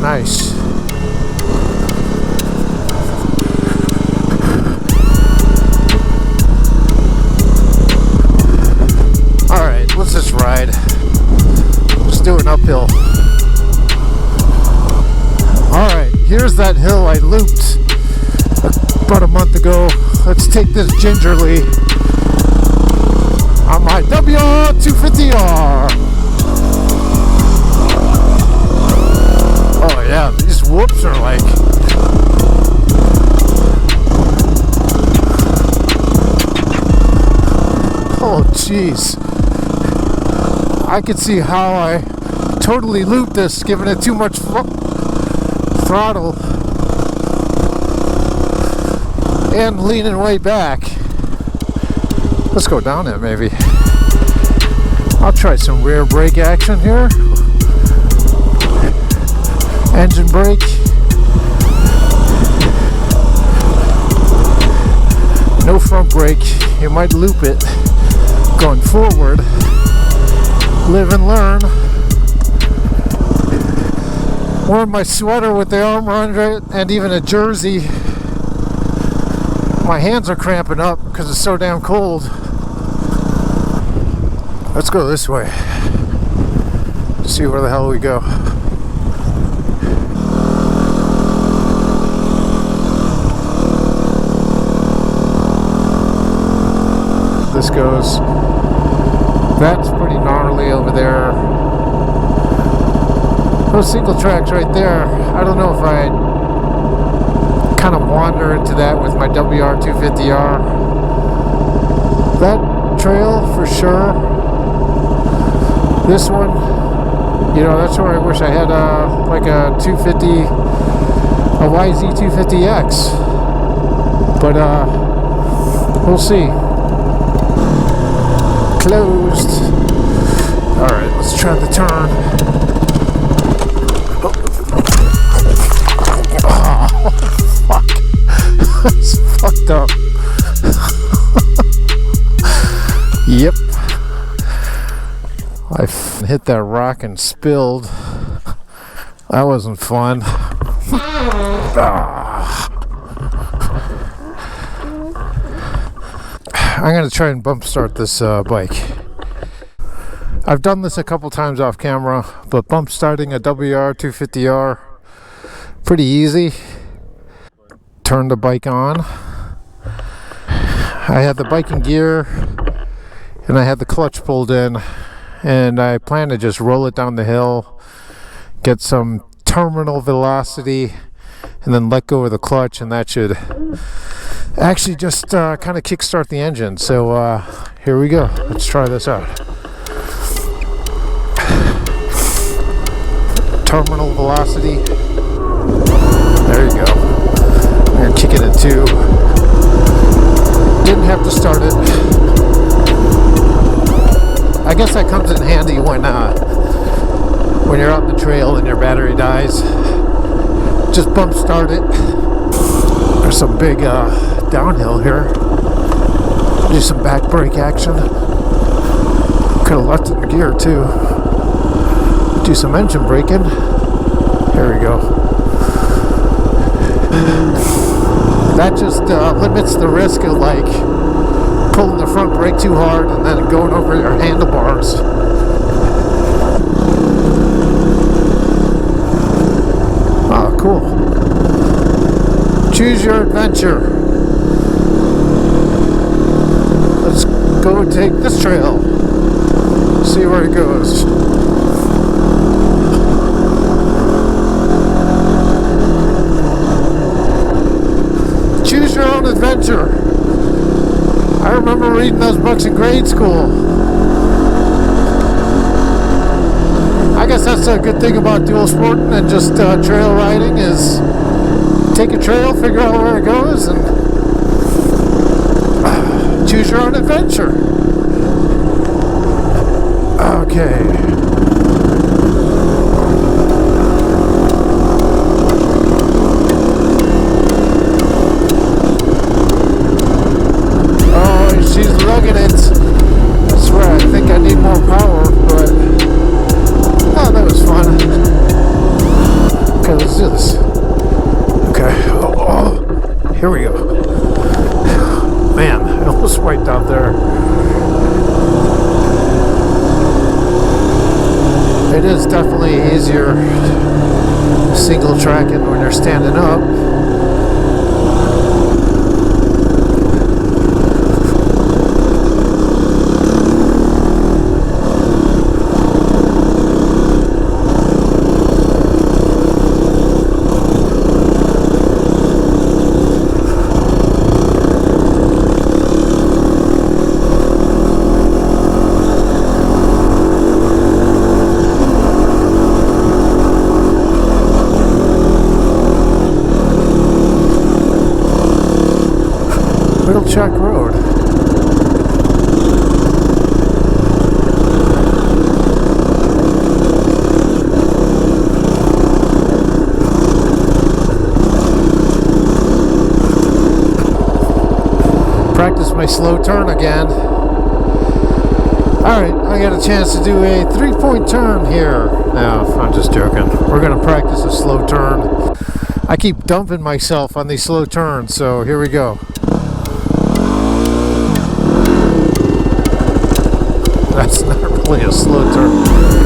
Nice. Alright, let's just ride. Let's do an uphill. Alright, here's that hill I looped about a month ago. Let's take this gingerly on my WR250R. Oh yeah, these whoops are like... Oh jeez. I could see how I totally looped this, giving it too much throttle and leaning way back. Let's go down it maybe. I'll try some rear brake action here. Engine brake. No front brake. You might loop it going forward. Live and learn. Wearing my sweater with the armor under it and even a jersey. My hands are cramping up because it's so damn cold. Let's go this way. See where the hell we go. This goes. That's pretty gnarly over there. Those single tracks right there. I don't know if I kind of wander into that with my WR250R. That trail for sure. This one, you know, that's where I wish I had like a 250, a YZ250X. But we'll see. Closed. Alright, let's try the turn. Oh, fuck. That's fucked up. Yep. I hit that rock and spilled. That wasn't fun. I'm going to try and bump start this bike. I've done this a couple times off camera, but bump starting a WR250R, pretty easy. Turn the bike on. I had the bike in gear and I had the clutch pulled in, and I plan to just roll it down the hill, get some terminal velocity, and then let go of the clutch, and that should actually just kind of kickstart the engine. So here we go. Let's try this out. Terminal velocity. There you go. And kick it in two. Didn't have to start it. I guess that comes in handy when you're out in the trail and your battery dies. Just bump start it. There's some big downhill here. Do some back brake action. Could have left it in gear too. Do some engine braking. Here we go. That just limits the risk of like pulling the front brake too hard and then going over your handlebars. Oh, cool. Choose your adventure. Let's go take this trail. See where it goes. Choose your own adventure. I remember reading those books in grade school. I guess that's a good thing about dual sporting and just trail riding is take a trail, figure out where it goes, and choose your own adventure. Okay. She's lugging it. I swear, I think I need more power, but oh, that was fun. do this. Okay. Oh, here we go. Man, I almost wiped out there. It is definitely easier single tracking when you're standing up. Check road. Practice my slow turn again. Alright, I got a chance to do a 3-point turn here. No, I'm just joking. We're going to practice a slow turn. I keep dumping myself on these slow turns, so here we go. That's not really a slow turn.